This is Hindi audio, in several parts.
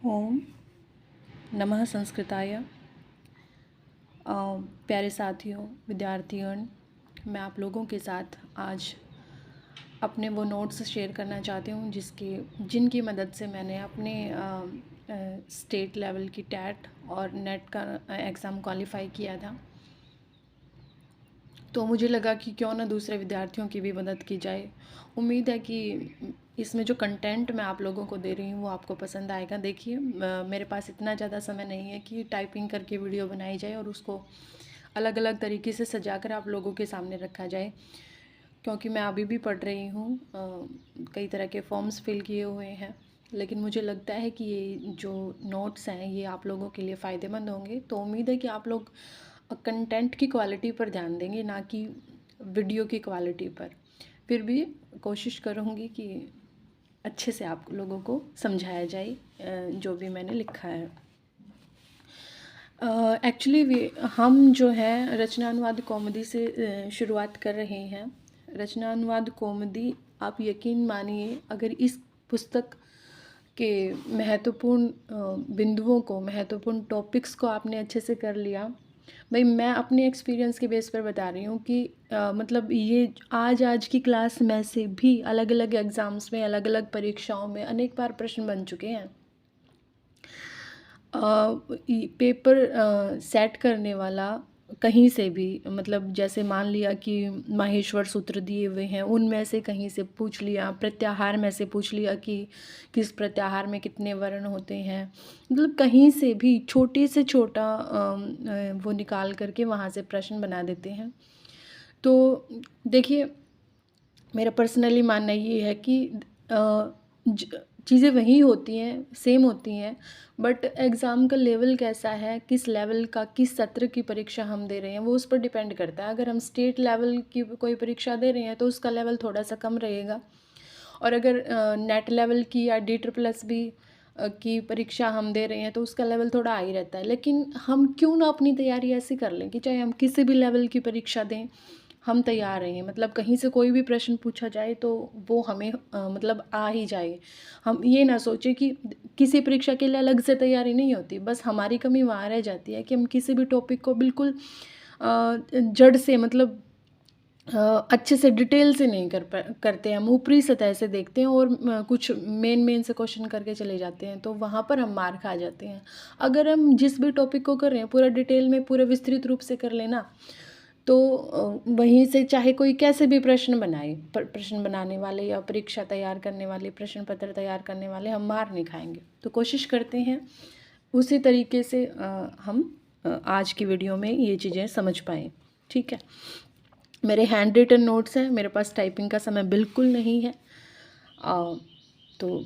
ओम नमः संस्कृताय। प्यारे साथियों, विद्यार्थीगण, मैं आप लोगों के साथ आज अपने वो नोट्स शेयर करना चाहती हूँ जिनकी मदद से मैंने अपने स्टेट लेवल की टैट और नेट का एग्ज़ाम क्वालिफ़ाई किया था। तो मुझे लगा कि क्यों ना दूसरे विद्यार्थियों की भी मदद की जाए। उम्मीद है कि इसमें जो कंटेंट मैं आप लोगों को दे रही हूँ वो आपको पसंद आएगा। देखिए, मेरे पास इतना ज़्यादा समय नहीं है कि टाइपिंग करके वीडियो बनाई जाए और उसको अलग अलग तरीके से सजाकर आप लोगों के सामने रखा जाए, क्योंकि मैं अभी भी पढ़ रही हूँ। कई तरह के फॉर्म्स फिल किए हुए हैं, लेकिन मुझे लगता है कि ये जो नोट्स हैं ये आप लोगों के लिए फ़ायदेमंद होंगे। तो उम्मीद है कि आप लोग कंटेंट की क्वालिटी पर ध्यान देंगे, ना कि वीडियो की क्वालिटी पर। फिर भी कोशिश करूँगी कि अच्छे से आप लोगों को समझाया जाए जो भी मैंने लिखा है। एक्चुअली हम जो है रचनानुवाद कौमुदी से शुरुआत कर रहे हैं। रचनानुवाद कौमुदी, आप यकीन मानिए, अगर इस पुस्तक के महत्वपूर्ण बिंदुओं को, महत्वपूर्ण टॉपिक्स को आपने अच्छे से कर लिया। भाई, मैं अपने एक्सपीरियंस के बेस पर बता रही हूँ कि मतलब ये आज की क्लास में से भी अलग अलग एग्ज़ाम्स में, अलग अलग परीक्षाओं में अनेक बार प्रश्न बन चुके हैं। पेपर सेट करने वाला कहीं से भी, मतलब जैसे मान लिया कि माहेश्वर सूत्र दिए हुए हैं, उनमें से कहीं से पूछ लिया, प्रत्याहार में से पूछ लिया कि किस प्रत्याहार में कितने वर्ण होते हैं, मतलब कहीं से भी छोटे से छोटा वो निकाल करके वहाँ से प्रश्न बना देते हैं। तो देखिए, मेरा पर्सनली मानना ये है कि चीज़ें वही होती हैं, सेम होती हैं, बट एग्ज़ाम का लेवल कैसा है, किस लेवल का, किस सत्र की परीक्षा हम दे रहे हैं, वो उस पर डिपेंड करता है। अगर हम स्टेट लेवल की कोई परीक्षा दे रहे हैं तो उसका लेवल थोड़ा सा कम रहेगा, और अगर नेट लेवल की या DSSB की परीक्षा हम दे रहे हैं तो उसका लेवल थोड़ा हाई रहता है। लेकिन हम क्यों ना अपनी तैयारी ऐसी कर लें कि चाहे हम किसी भी लेवल की परीक्षा दें, हम तैयार रहें। मतलब कहीं से कोई भी प्रश्न पूछा जाए तो वो हमें मतलब आ ही जाए। हम ये ना सोचें कि किसी परीक्षा के लिए अलग से तैयारी नहीं होती, बस हमारी कमी वहाँ रह जाती है कि हम किसी भी टॉपिक को बिल्कुल जड़ से, मतलब अच्छे से डिटेल से नहीं करते हैं। हम ऊपरी सतह से देखते हैं और कुछ मेन से क्वेश्चन करके चले जाते हैं, तो वहाँ पर हम मार खा जाते हैं। अगर हम जिस भी टॉपिक को कर रहे हैं पूरा डिटेल में, पूरा विस्तृत रूप से कर लेना, तो वहीं से चाहे कोई कैसे भी प्रश्न बनाए, प्रश्न बनाने वाले या परीक्षा तैयार करने वाले, प्रश्न पत्र तैयार करने वाले, हम मार नहीं खाएंगे। तो कोशिश करते हैं उसी तरीके से हम आज की वीडियो में ये चीज़ें समझ पाएँ। ठीक है, मेरे हैंड रिटन नोट्स हैं, मेरे पास टाइपिंग का समय बिल्कुल नहीं है। तो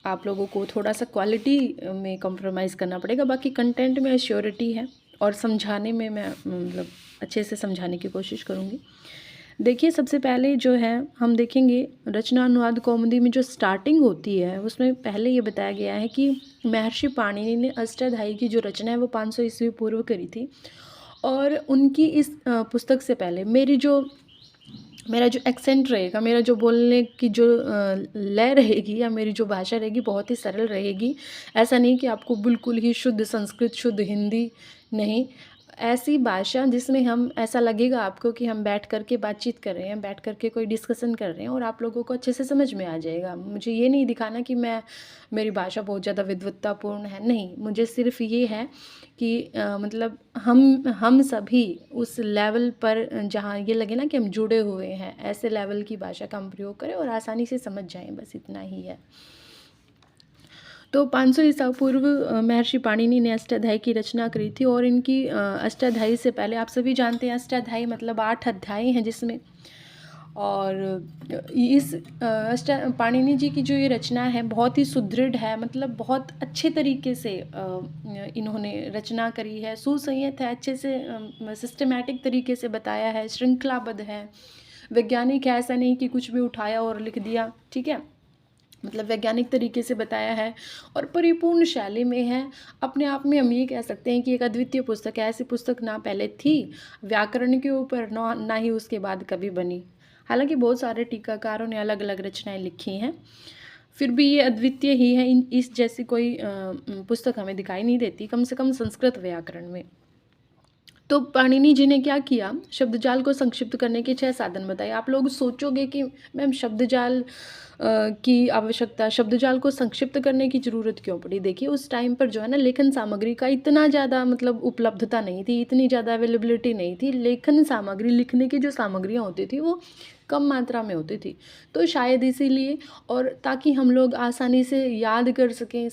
आप लोगों को थोड़ा सा क्वालिटी में कॉम्प्रोमाइज़ करना पड़ेगा, बाकी कंटेंट में एश्योरिटी है और समझाने में मैं मतलब अच्छे से समझाने की कोशिश करूँगी। देखिए, सबसे पहले जो है हम देखेंगे रचना अनुवाद कौमुदी में जो स्टार्टिंग होती है उसमें पहले ये बताया गया है कि महर्षि पाणिनि ने अष्टाध्यायी की जो रचना है वो 500 ईस्वी पूर्व करी थी। और उनकी इस पुस्तक से पहले मेरा जो एक्सेंट रहेगा, मेरा जो बोलने की जो लय रहेगी या मेरी जो भाषा रहेगी बहुत ही सरल रहेगी। ऐसा नहीं कि आपको बिल्कुल ही शुद्ध संस्कृत, शुद्ध हिंदी, नहीं, ऐसी भाषा जिसमें हम, ऐसा लगेगा आपको कि हम बैठ कर के बातचीत कर रहे हैं, बैठ कर के कोई डिस्कशन कर रहे हैं और आप लोगों को अच्छे से समझ में आ जाएगा। मुझे ये नहीं दिखाना कि मेरी भाषा बहुत ज़्यादा विद्वत्तापूर्ण है, नहीं, मुझे सिर्फ ये है कि मतलब हम सभी उस लेवल पर जहाँ ये लगे ना कि हम जुड़े हुए हैं, ऐसे लेवल की भाषा का हम प्रयोग करें और आसानी से समझ जाएं, बस इतना ही है। तो 500 ईसा पूर्व महर्षि पाणिनि ने अष्टाध्यायी की रचना करी थी। और इनकी अष्टाध्यायी से पहले आप सभी जानते हैं अष्टाध्यायी मतलब 8 अध्याय हैं जिसमें, और इस पाणिनि जी की जो ये रचना है बहुत ही सुदृढ़ है, मतलब बहुत अच्छे तरीके से इन्होंने रचना करी है, सुसंयत है, अच्छे से सिस्टमैटिक तरीके से बताया है, श्रृंखलाबद्ध है, वैज्ञानिक है, ऐसा नहीं कि कुछ भी उठाया और लिख दिया। ठीक है, मतलब वैज्ञानिक तरीके से बताया है और परिपूर्ण शैली में है। अपने आप में हम ये कह सकते हैं कि एक अद्वितीय पुस्तक है। ऐसी पुस्तक ना पहले थी व्याकरण के ऊपर, ना ही उसके बाद कभी बनी। हालांकि बहुत सारे टीकाकारों ने अलग अलग रचनाएं लिखी हैं। फिर भी ये अद्वितीय ही है, इस जैसी कोई पुस्तक हमें दिखाई नहीं देती, कम से कम संस्कृत व्याकरण में। तो पाणिनि जी ने क्या किया, शब्दजाल को संक्षिप्त करने के 6 साधन बताए। आप लोग सोचोगे कि मैम शब्दजाल की आवश्यकता, शब्दजाल को संक्षिप्त करने की ज़रूरत क्यों पड़ी? देखिए उस टाइम पर जो है ना, लेखन सामग्री का इतना ज़्यादा मतलब उपलब्धता नहीं थी, इतनी ज़्यादा अवेलेबिलिटी नहीं थी। लेखन सामग्री, लिखने की जो सामग्रियाँ होती थी वो कम मात्रा में होती थी, तो शायद इसीलिए, और ताकि हम लोग आसानी से याद कर सकें,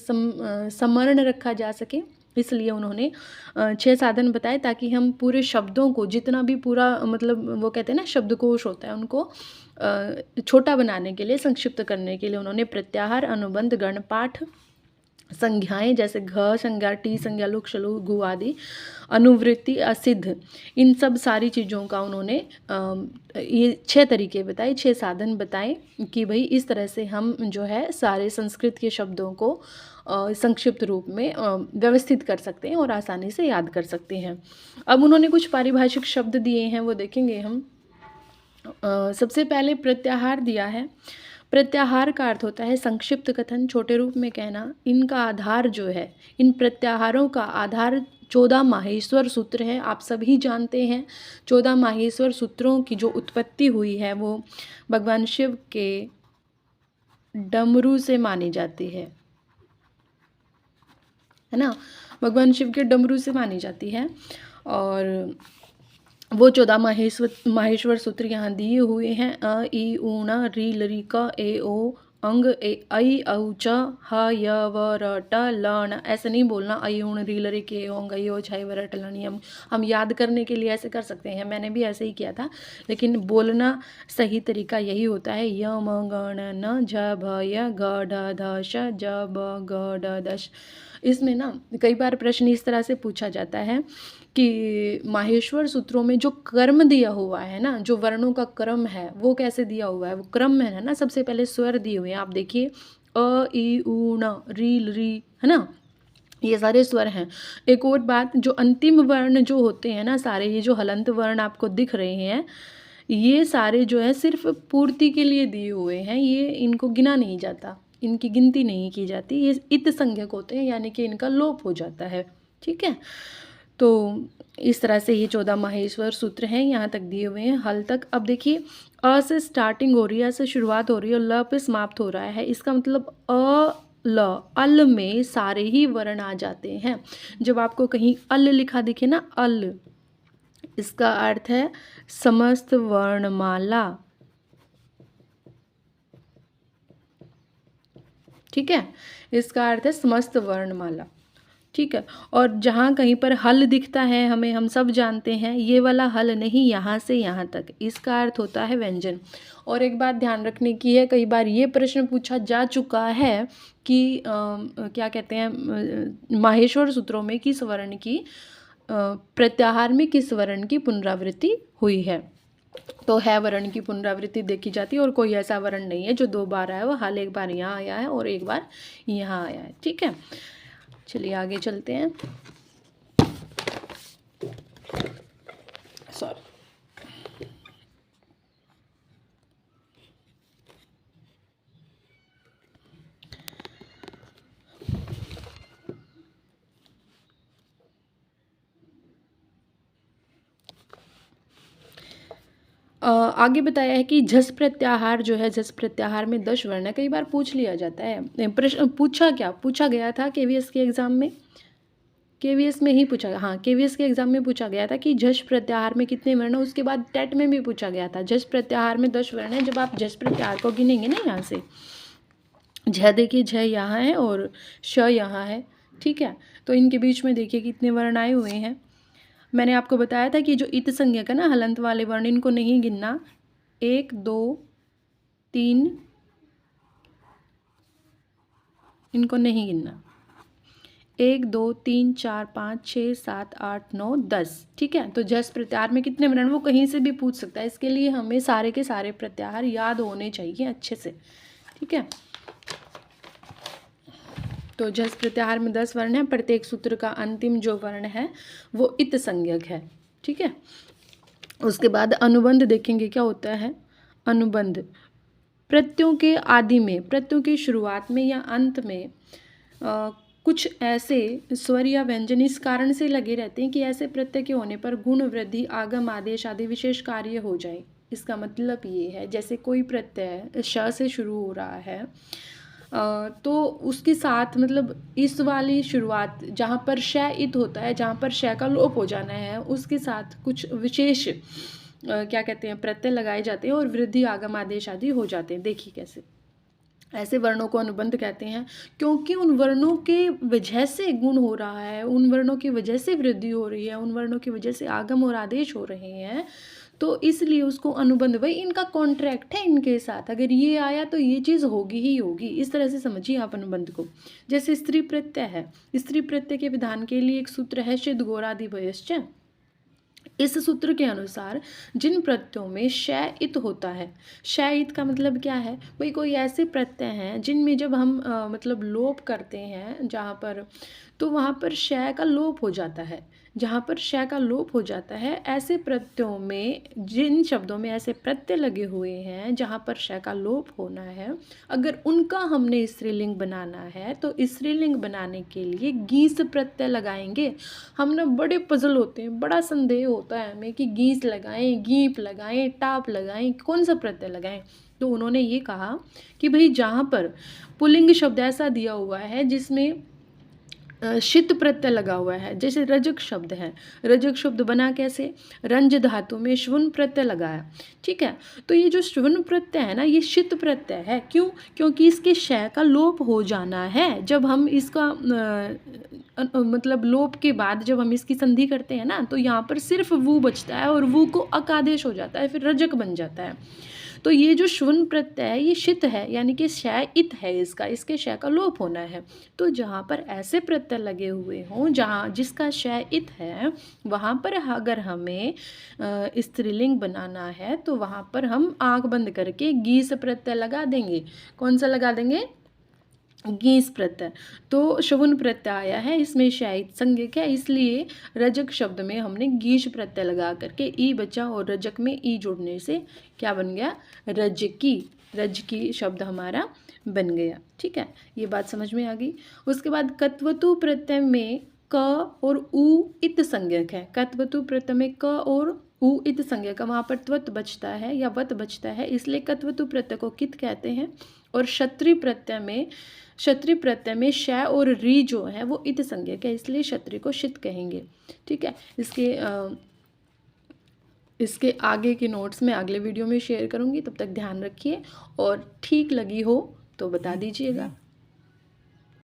स्मरण रखा जा सके, इसलिए उन्होंने 6 साधन बताए, ताकि हम पूरे शब्दों को, जितना भी पूरा मतलब वो कहते हैं ना शब्दकोश होता है, उनको छोटा बनाने के लिए, संक्षिप्त करने के लिए उन्होंने प्रत्याहार, अनुबंध, गणपाठ, संज्ञाएं जैसे घ संज्ञा, टी संज्ञा, लुक, शलु, गु आदि, अनुवृत्ति, असिद्ध, इन सब सारी चीज़ों का उन्होंने ये 6 तरीके बताए, 6 साधन बताए कि भाई इस तरह से हम जो है सारे संस्कृत के शब्दों को संक्षिप्त रूप में व्यवस्थित कर सकते हैं और आसानी से याद कर सकते हैं। अब उन्होंने कुछ पारिभाषिक शब्द दिए हैं, वो देखेंगे हम। सबसे पहले प्रत्याहार दिया है। प्रत्याहार का अर्थ होता है संक्षिप्त कथन, छोटे रूप में कहना। इनका आधार जो है, इन प्रत्याहारों का आधार 14 माहेश्वर सूत्र है। आप सभी जानते हैं 14 माहेश्वर सूत्रों की जो उत्पत्ति हुई है वो भगवान शिव के डमरू से मानी जाती है ना, भगवान शिव के डमरू से मानी जाती है। और वो 14 माहेश्वर सूत्र यहाँ दिए हुए हैं। अ ई ऊ ण री ल री क ए ओ अंग ए ऐ औ च ह य व र ट ल ण। ऐसे नहीं बोलना ऐ ऊण री ल री के ओ अंग ऐ ओ छ व र ट ल ण। हम याद करने के लिए ऐसे कर सकते हैं, मैंने भी ऐसे ही किया था, लेकिन बोलना सही तरीका यही होता है य म ग ण न झ भ य ग ढ ध श ज ब ग ड द श। इसमें ना कई बार प्रश्न इस तरह से पूछा जाता है कि माहेश्वर सूत्रों में जो क्रम दिया हुआ है ना, जो वर्णों का क्रम है वो कैसे दिया हुआ है, वो क्रम है ना, सबसे पहले स्वर दिए हुए हैं। आप देखिए अ ई ऊ ण री ल री, है ना, ये सारे स्वर हैं। एक और बात, जो अंतिम वर्ण जो होते हैं ना सारे, ये जो हलंत वर्ण आपको दिख रहे हैं, ये सारे जो है सिर्फ पूर्ति के लिए दिए हुए हैं, ये इनको गिना नहीं जाता, इनकी गिनती नहीं की जाती, ये इत संज्ञक होते हैं, यानी कि इनका लोप हो जाता है। ठीक है, तो इस तरह से ये 14 माहेश्वर सूत्र हैं, यहाँ तक दिए हुए हैं, हल तक। अब देखिए अ से स्टार्टिंग हो रही है, अ से शुरुआत हो रही है और ल पे समाप्त हो रहा है। इसका मतलब अ ल, अल में सारे ही वर्ण आ जाते हैं। जब आपको कहीं अल लिखा दिखे ना, अल, इसका अर्थ है समस्त वर्णमाला। ठीक है, इसका अर्थ है समस्त वर्णमाला। ठीक है, और जहाँ कहीं पर हल दिखता है हमें, हम सब जानते हैं ये वाला हल नहीं, यहाँ से यहाँ तक, इसका अर्थ होता है व्यंजन। और एक बात ध्यान रखने की है, कई बार ये प्रश्न पूछा जा चुका है कि क्या कहते हैं, माहेश्वर सूत्रों में किस वर्ण की प्रत्याहार में किस वर्ण की पुनरावृत्ति हुई है। तो है वर्ण की पुनरावृत्ति देखी जाती है, और कोई ऐसा वर्ण नहीं है जो 2 बार आया हो, हाल एक बार यहाँ आया है और एक बार यहाँ आया है। ठीक है, चलिए आगे चलते हैं। सॉरी, आगे बताया है कि झस प्रत्याहार जो है, झस प्रत्याहार में 10 वर्ण है। कई बार पूछ लिया जाता है प्रश्न, पूछा गया था केवीएस के एग्जाम में, केवीएस में ही पूछा, हाँ केवीएस के एग्जाम में पूछा गया था कि झस प्रत्याहार में कितने वर्ण है। उसके बाद टेट में भी पूछा गया था, झस प्रत्याहार में 10 वर्ण है। जब आप झस प्रत्याहार को गिनेंगे ना, यहाँ से झ देखिए, झ यहाँ है और श यहाँ है। ठीक है, तो इनके बीच में देखिए कितने वर्ण आए हुए हैं। मैंने आपको बताया था कि जो इत संज्ञक है ना, हलंत वाले वर्ण, इनको नहीं गिनना। 1 2 3, इनको नहीं गिनना। 1 2 3 4 5 6 7 8 9 10। ठीक है, तो झस प्रत्याहार में कितने वर्ण, वो कहीं से भी पूछ सकता है। इसके लिए हमें सारे के सारे प्रत्याहार याद होने चाहिए अच्छे से। ठीक है, तो झस प्रत्याहार में 10 वर्ण है। प्रत्येक सूत्र का अंतिम जो वर्ण है वो इत संज्ञक है। ठीक है, उसके बाद अनुबंध देखेंगे क्या होता है। अनुबंध प्रत्ययों के आदि में, प्रत्ययों की शुरुआत में या अंत में कुछ ऐसे स्वर या व्यंजन इस कारण से लगे रहते हैं कि ऐसे प्रत्यय के होने पर गुण, वृद्धि, आगम, आदेश आदि विशेष कार्य हो जाए। इसका मतलब ये है, जैसे कोई प्रत्यय श से शुरू हो रहा है तो उसके साथ मतलब इस वाली शुरुआत जहाँ पर श इत होता है, जहाँ पर श का लोप हो जाना है, उसके साथ कुछ विशेष क्या कहते हैं प्रत्यय लगाए जाते हैं और वृद्धि, आगम, आदेश आदि हो जाते हैं। देखिए कैसे, ऐसे वर्णों को अनुबंध कहते हैं, क्योंकि उन वर्णों के वजह से गुण हो रहा है, उन वर्णों की वजह से वृद्धि हो रही है, उन वर्णों की वजह से आगम और आदेश हो रहे हैं, तो इसलिए उसको अनुबंध, भाई इनका कॉन्ट्रैक्ट है इनके साथ, अगर ये आया तो ये चीज़ होगी ही होगी। इस तरह से समझिए आप अनुबंध को। जैसे स्त्री प्रत्यय है, स्त्री प्रत्यय के विधान के लिए एक सूत्र है शिद गोरादि भयश्च। इस सूत्र के अनुसार जिन प्रत्ययों में श इत होता है, श इत का मतलब क्या है भाई, कोई ऐसे प्रत्यय हैं जिनमें जब हम मतलब लोप करते हैं जहाँ पर, तो वहाँ पर श का लोप हो जाता है, जहाँ पर श का लोप हो जाता है, ऐसे प्रत्ययों में, जिन शब्दों में ऐसे प्रत्यय लगे हुए हैं जहाँ पर श का लोप होना है, अगर उनका हमने स्त्रीलिंग बनाना है तो स्त्रीलिंग बनाने के लिए गीस प्रत्यय लगाएंगे। हम ना बड़े पजल होते हैं, बड़ा संदेह होता है हमें कि गीस लगाएं, गीप लगाएं, टाप लगाएं, कौन सा प्रत्यय लगाएं। तो उन्होंने ये कहा कि भाई जहाँ पर पुल्लिंग शब्द ऐसा दिया हुआ है जिसमें शित प्रत्यय लगा हुआ है, जैसे रजक शब्द है, रजक शब्द बना कैसे, रंज धातु में श्वन प्रत्यय लगाया, ठीक है। तो ये जो श्वन प्रत्यय है ना, ये शित प्रत्यय है। क्यों? क्योंकि इसके श का लोप हो जाना है। जब हम इसका मतलब लोप के बाद जब हम इसकी संधि करते हैं ना, तो यहाँ पर सिर्फ वू बचता है और वू को अकादेश हो जाता है, फिर रजक बन जाता है। तो ये जो श्वन प्रत्यय है ये शित है, यानी कि श इत है इसका, इसके श का लोप होना है। तो जहाँ पर ऐसे प्रत्यय लगे हुए हों जहाँ जिसका श इत है, वहाँ पर अगर हमें स्त्रीलिंग बनाना है तो वहाँ पर हम आँख बंद करके गीस प्रत्यय लगा देंगे। कौन सा लगा देंगे? गीस प्रत्यय। तो शवुन प्रत्यय आया है, इसमें शायद संज्ञक है, इसलिए रजक शब्द में हमने गीश प्रत्यय लगा करके ई बचा और रजक में ई जोड़ने से क्या बन गया? रजकी। रजकी शब्द हमारा बन गया, ठीक है। ये बात समझ में आ गई। उसके बाद कत्वतु प्रत्यय में क और उ इत संज्ञक है। कत्वतु प्रत्यय में क और उ इत संज्ञक है, वहाँ पर त्वत बचता है या वत बचता है, इसलिए कत्वतु प्रत्यय को कित कहते हैं। और क्षत्रिय प्रत्यय में श और री जो है वो इत संज्ञक है, इसलिए क्षत्रिय को शित कहेंगे, ठीक है। इसके आगे के नोट्स मैं अगले वीडियो में शेयर करूँगी, तब तक ध्यान रखिए और ठीक लगी हो तो बता दीजिएगा।